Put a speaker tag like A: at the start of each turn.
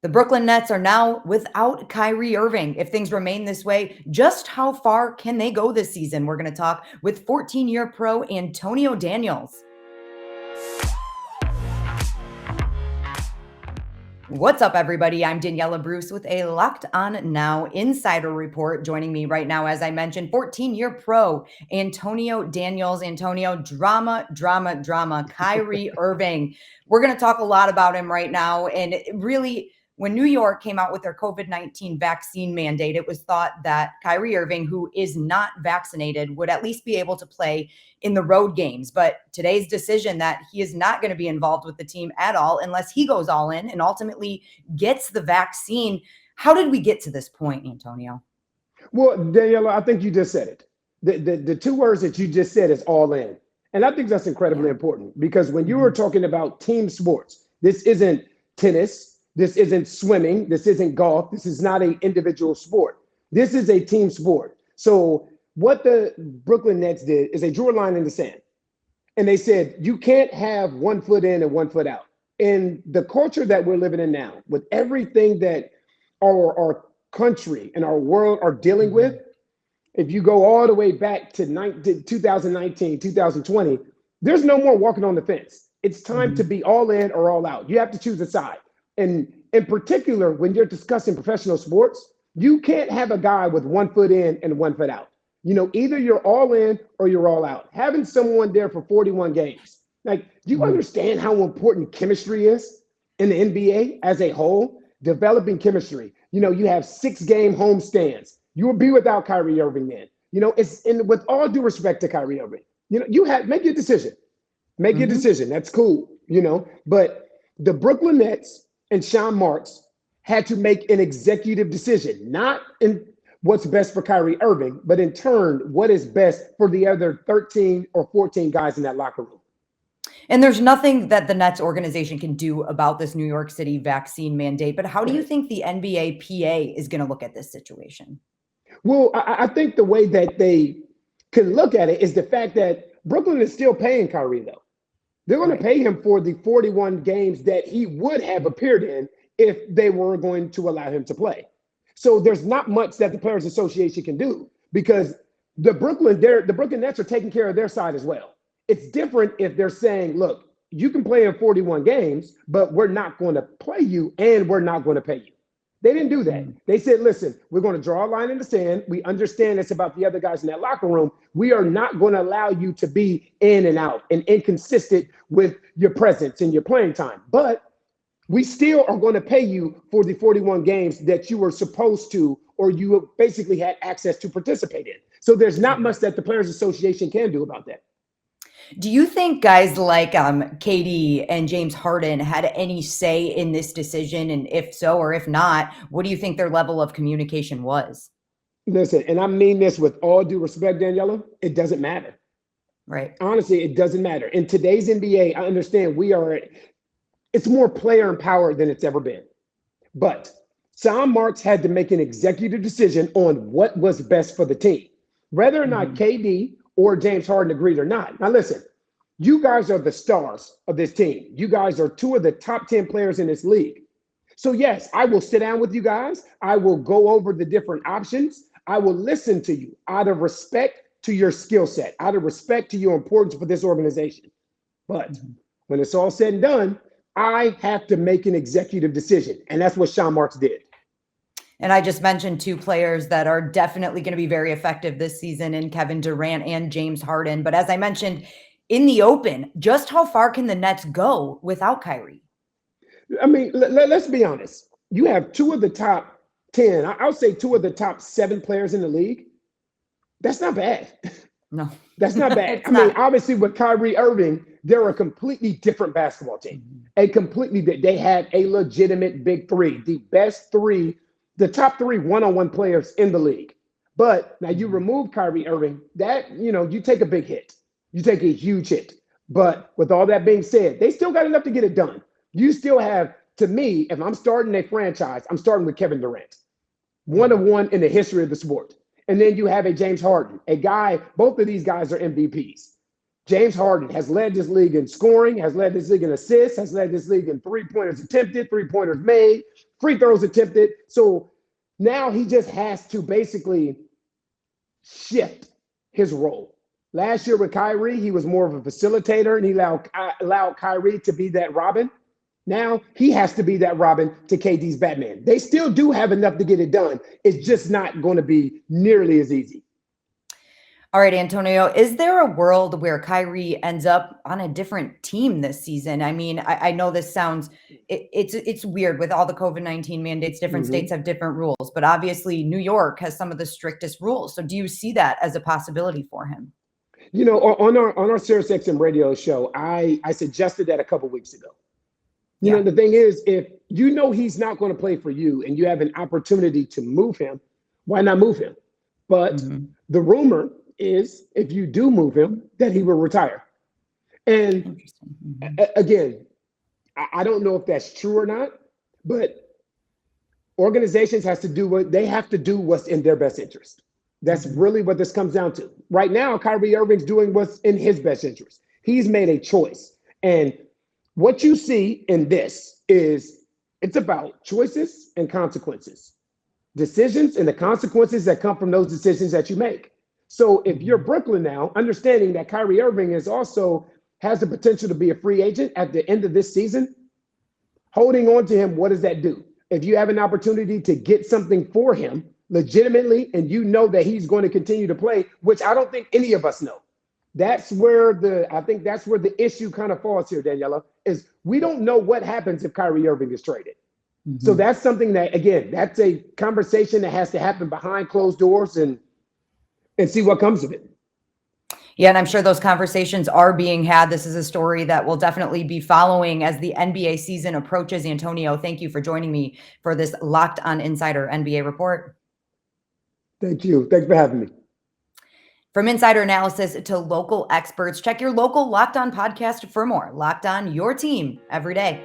A: The Brooklyn Nets are now without Kyrie Irving. If things remain this way, just how far can they go this season? We're going to talk with 14-year pro Antonio Daniels. What's up, everybody? I'm Daniella Bruce with a Locked On Now Insider Report. Joining me right now, as I mentioned, 14-year pro Antonio Daniels. Antonio, drama. Kyrie Irving. We're going to talk a lot about him right now. And really, when New York came out with their COVID-19 vaccine mandate, it was thought that Kyrie Irving, who is not vaccinated, would at least be able to play in the road games. But today's decision that he is not going to be involved with the team at all unless he goes all in and ultimately gets the vaccine. How did we get to this point, Antonio?
B: Well, Daniela, I think you just said it. The two words that you just said is all in. And I think that's incredibly important because when you are talking about team sports, this isn't tennis. This isn't swimming. This isn't golf. This is not an individual sport. This is a team sport. So what the Brooklyn Nets did is they drew a line in the sand and they said, you can't have 1 foot in and 1 foot out. In the culture that we're living in now, with everything that our country and our world are dealing with, if you go all the way back to 2019, 2020, there's no more walking on the fence. It's time to be all in or all out. You have to choose a side. And in particular, when you're discussing professional sports, you can't have a guy with 1 foot in and 1 foot out. You know, either you're all in or you're all out. Having someone there for 41 games. Like, do you understand how important chemistry is in the NBA as a whole? Developing chemistry. You know, you have 6-game homestands. You will be without Kyrie Irving then. You know, with all due respect to Kyrie Irving, you know, make your decision. Make your decision. That's cool, you know. But the Brooklyn Nets and Sean Marks had to make an executive decision, not in what's best for Kyrie Irving, but in turn, what is best for the other 13 or 14 guys in that locker room.
A: And there's nothing that the Nets organization can do about this New York City vaccine mandate. But how do you think the NBAPA is going to look at this situation?
B: Well, I think the way that they can look at it is the fact that Brooklyn is still paying Kyrie, though. They're going to pay him for the 41 games that he would have appeared in if they were going to allow him to play. So there's not much that the Players Association can do because the Brooklyn Nets are taking care of their side as well. It's different if they're saying, look, you can play in 41 games, but we're not going to play you and we're not going to pay you. They didn't do that. They said, listen, we're going to draw a line in the sand. We understand it's about the other guys in that locker room. We are not going to allow you to be in and out and inconsistent with your presence and your playing time. But we still are going to pay you for the 41 games that you were supposed to or you basically had access to participate in. So there's not much that the Players Association can do about that.
A: Do you think guys like KD and James Harden had any say in this decision? And if so, or if not, what do you think their level of communication was?
B: Listen, and I mean this with all due respect, Daniela, it doesn't matter.
A: Right.
B: Honestly, it doesn't matter. In today's NBA, I understand it's more player empowered than it's ever been. But Sean Marks had to make an executive decision on what was best for the team. Whether or not KD or James Harden agreed or not. Now, listen, you guys are the stars of this team. You guys are 2 of the top 10 players in this league. So, yes, I will sit down with you guys. I will go over the different options. I will listen to you out of respect to your skill set, out of respect to your importance for this organization. But when it's all said and done, I have to make an executive decision. And that's what Sean Marks did.
A: And I just mentioned 2 players that are definitely going to be very effective this season in Kevin Durant and James Harden. But as I mentioned in the open, just how far can the Nets go without Kyrie?
B: I mean, let's be honest. You have 2 of the top 10, I'll say 2 of the top 7 players in the league. That's not bad.
A: No,
B: that's not bad. I mean, obviously with Kyrie Irving, they're a completely different basketball team. They had a legitimate big 3, the best 3, the top 3 one-on-one players in the league. But now you remove Kyrie Irving, you take a big hit. You take a huge hit. But with all that being said, they still got enough to get it done. You still have, to me, if I'm starting a franchise, I'm starting with Kevin Durant. 1 of 1 in the history of the sport. And then you have a James Harden, a guy, both of these guys are MVPs. James Harden has led this league in scoring, has led this league in assists, has led this league in 3-pointers attempted, 3-pointers made, free throws attempted. So now he just has to basically shift his role. Last year with Kyrie, he was more of a facilitator, and he allowed Kyrie to be that Robin. Now he has to be that Robin to KD's Batman. They still do have enough to get it done. It's just not going to be nearly as easy.
A: All right, Antonio, is there a world where Kyrie ends up on a different team this season? I mean, I know this sounds, it's weird with all the COVID-19 mandates, different states have different rules, but obviously New York has some of the strictest rules. So do you see that as a possibility for him?
B: You know, on our Sirius XM radio show, I suggested that a couple weeks ago. You know, the thing is, if you know he's not going to play for you and you have an opportunity to move him, why not move him? But the rumor is if you do move him, that he will retire. And again, I don't know if that's true or not, but organizations have to do what's in their best interest. That's really what this comes down to. Right now, Kyrie Irving's doing what's in his best interest. He's made a choice. And what you see in this is it's about choices and consequences. Decisions and the consequences that come from those decisions that you make. So if you're Brooklyn now, understanding that Kyrie Irving has the potential to be a free agent at the end of this season, holding on to him, what does that do? If you have an opportunity to get something for him legitimately, and you know that he's going to continue to play, which I don't think any of us know. That's where the issue kind of falls here, Daniella, is we don't know what happens if Kyrie Irving is traded. So that's something that, again, that's a conversation that has to happen behind closed doors and see what comes of it.
A: Yeah, and I'm sure those conversations are being had. This is a story that we'll definitely be following as the NBA season approaches. Antonio, thank you for joining me for this Locked On Insider NBA report.
B: Thank you. Thanks for having me.
A: From insider analysis to local experts, check your local Locked On podcast for more. Locked On, your team every day.